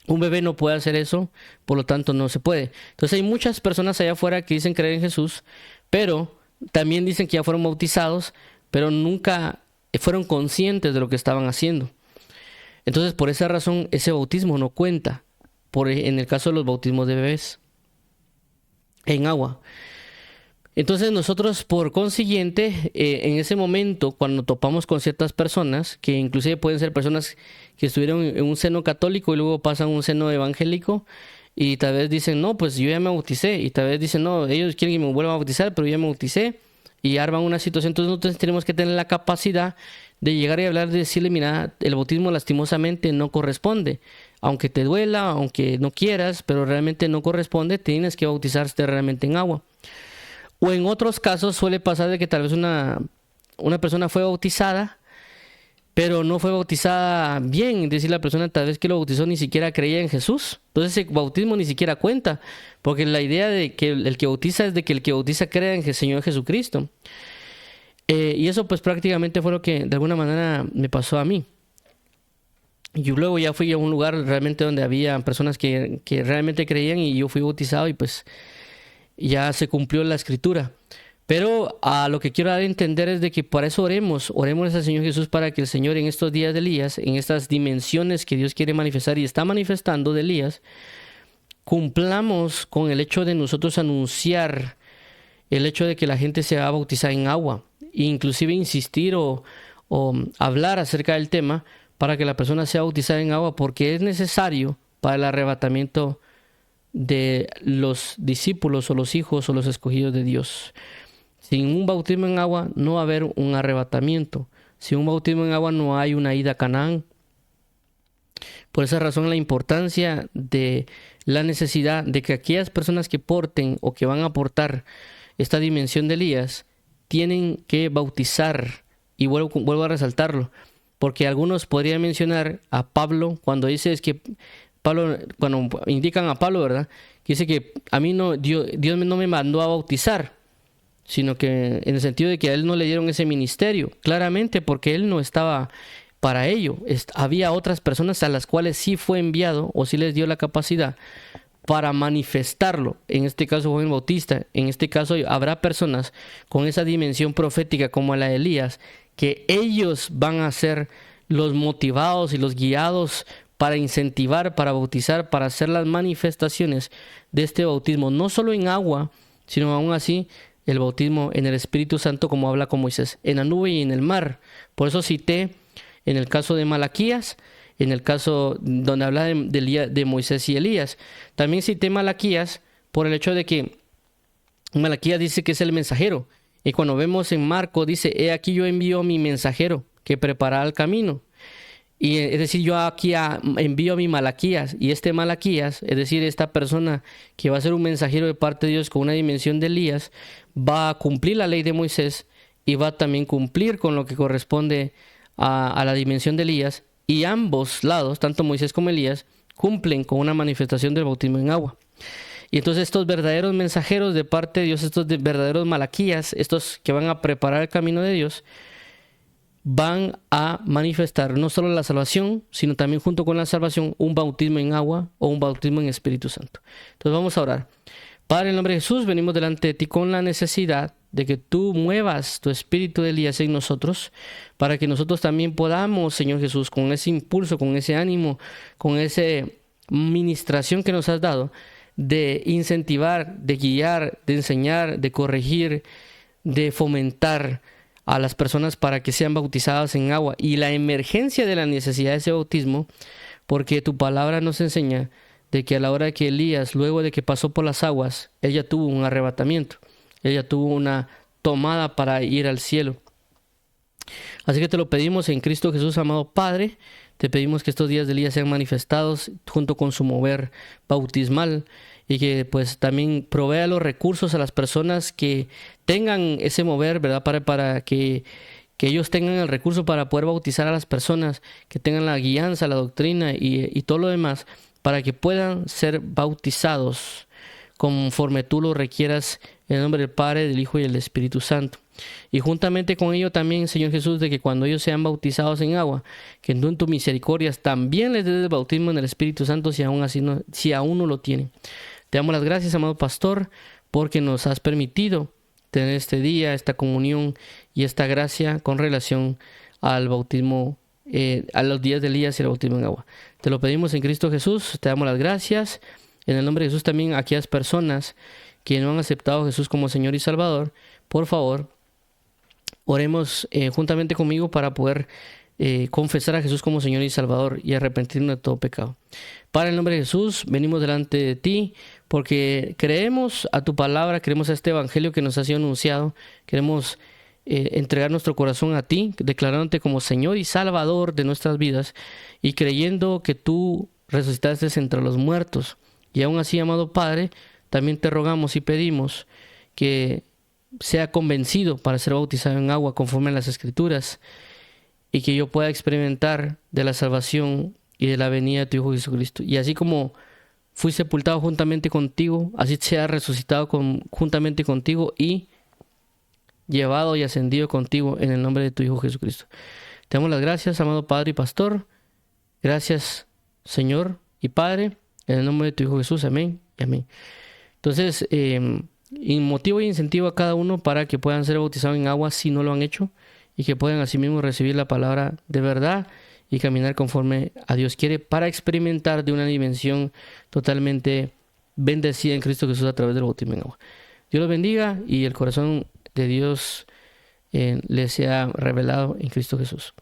Un bebé no puede hacer eso, por lo tanto no se puede. Entonces hay muchas personas allá afuera que dicen creer en Jesús, pero también dicen que ya fueron bautizados, pero nunca fueron conscientes de lo que estaban haciendo. Entonces, por esa razón, ese bautismo no cuenta, en el caso de los bautismos de bebés, en agua. Entonces nosotros, por consiguiente, en ese momento, cuando topamos con ciertas personas, que inclusive pueden ser personas que estuvieron en un seno católico y luego pasan a un seno evangélico, y tal vez dicen, no, pues yo ya me bauticé, y tal vez dicen, no, ellos quieren que me vuelva a bautizar, pero yo ya me bauticé, y arman una situación. Entonces nosotros tenemos que tener la capacidad de llegar y hablar, de decirle, mira, el bautismo lastimosamente no corresponde, aunque te duela, aunque no quieras, pero realmente no corresponde, tienes que bautizarte realmente en agua. O en otros casos suele pasar de que tal vez una persona fue bautizada, pero no fue bautizada bien. Es decir, la persona tal vez que lo bautizó ni siquiera creía en Jesús. Entonces ese bautismo ni siquiera cuenta, porque la idea de que el que bautiza es de que el que bautiza crea en el Señor Jesucristo. Y eso pues prácticamente fue lo que de alguna manera me pasó a mí. Y yo luego ya fui a un lugar realmente donde había personas que realmente creían, y yo fui bautizado, y pues ya se cumplió la escritura. Pero a lo que quiero dar a entender es de que para eso oremos al Señor Jesús, para que el Señor en estos días de Elías, en estas dimensiones que Dios quiere manifestar y está manifestando de Elías, cumplamos con el hecho de nosotros anunciar el hecho de que la gente se va a bautizar en agua, e inclusive insistir o hablar acerca del tema para que la persona sea bautizada en agua, porque es necesario para el arrebatamiento de los discípulos o los hijos o los escogidos de Dios. Sin un bautismo en agua no va a haber un arrebatamiento. Sin un bautismo en agua no hay una ida a Canaán. Por esa razón, la importancia de la necesidad de que aquellas personas que porten o que van a aportar esta dimensión de Elías tienen que bautizar. Y vuelvo a resaltarlo, porque algunos podrían mencionar a Pablo cuando dice, es que Pablo, cuando indican a Pablo, ¿verdad? Que dice que a mí no, Dios no me mandó a bautizar, sino que en el sentido de que a él no le dieron ese ministerio, claramente porque él no estaba para ello. Había otras personas a las cuales sí fue enviado o sí les dio la capacidad para manifestarlo. En este caso Juan el Bautista, en este caso habrá personas con esa dimensión profética como la de Elías, que ellos van a ser los motivados y los guiados para incentivar, para bautizar, para hacer las manifestaciones de este bautismo, no solo en agua, sino aún así el bautismo en el Espíritu Santo, como habla con Moisés, en la nube y en el mar. Por eso cité en el caso de Malaquías, en el caso donde habla de Moisés y Elías. También cité Malaquías por el hecho de que Malaquías dice que es el mensajero. Y cuando vemos en Marco dice, he aquí yo envío a mi mensajero que preparará el camino. Y es decir, yo aquí envío a mi Malaquías, y este Malaquías, es decir, esta persona que va a ser un mensajero de parte de Dios con una dimensión de Elías, va a cumplir la ley de Moisés y va a también cumplir con lo que corresponde a la dimensión de Elías, y ambos lados, tanto Moisés como Elías, cumplen con una manifestación del bautismo en agua. Y entonces estos verdaderos mensajeros de parte de Dios, estos verdaderos Malaquías, estos que van a preparar el camino de Dios, van a manifestar no solo la salvación, sino también junto con la salvación un bautismo en agua o un bautismo en Espíritu Santo. Entonces vamos a orar. Padre, en el nombre de Jesús, venimos delante de ti con la necesidad de que tú muevas tu espíritu de Elías en nosotros, para que nosotros también podamos, Señor Jesús, con ese impulso, con ese ánimo, con esa ministración que nos has dado, de incentivar, de guiar, de enseñar, de corregir, de fomentar a las personas para que sean bautizadas en agua, y la emergencia de la necesidad de ese bautismo, porque tu palabra nos enseña de que a la hora que Elías, luego de que pasó por las aguas, ella tuvo un arrebatamiento, ella tuvo una tomada para ir al cielo. Así que te lo pedimos en Cristo Jesús, amado Padre. Te pedimos que estos días de Elías sean manifestados junto con su mover bautismal, y que pues también provea los recursos a las personas que tengan ese mover, ¿verdad? Para que ellos tengan el recurso para poder bautizar a las personas, que tengan la guianza, la doctrina y todo lo demás, para que puedan ser bautizados conforme tú lo requieras, en el nombre del Padre, del Hijo y del Espíritu Santo. Y juntamente con ello también, Señor Jesús, de que cuando ellos sean bautizados en agua, que tú en tu misericordia también les des el bautismo en el Espíritu Santo, si aún no lo tienen. Te damos las gracias, amado pastor, porque nos has permitido tener este día, esta comunión y esta gracia con relación al bautismo, a los días de Elías y el bautismo en agua. Te lo pedimos en Cristo Jesús, te damos las gracias. En el nombre de Jesús también a aquellas personas que no han aceptado a Jesús como Señor y Salvador, por favor, oremos juntamente conmigo para poder confesar a Jesús como Señor y Salvador y arrepentirnos de todo pecado. Padre, en el nombre de Jesús, venimos delante de ti porque creemos a tu palabra, creemos a este evangelio que nos ha sido anunciado, queremos entregar nuestro corazón a ti, declarándote como Señor y Salvador de nuestras vidas y creyendo que tú resucitaste entre los muertos. Y aún así, amado Padre, también te rogamos y pedimos que sea convencido para ser bautizado en agua conforme a las Escrituras y que yo pueda experimentar de la salvación y de la venida de tu Hijo Jesucristo. Y así como fui sepultado juntamente contigo, así sea resucitado juntamente contigo y llevado y ascendido contigo en el nombre de tu Hijo Jesucristo. Te damos las gracias, amado Padre y Pastor. Gracias, Señor y Padre, en el nombre de tu Hijo Jesús. Amén y amén. Entonces, motivo y incentivo a cada uno para que puedan ser bautizados en agua si no lo han hecho y que puedan asimismo recibir la palabra de verdad y caminar conforme a Dios quiere para experimentar de una dimensión totalmente bendecida en Cristo Jesús a través del bautismo en agua. Dios los bendiga y el corazón de Dios les sea revelado en Cristo Jesús.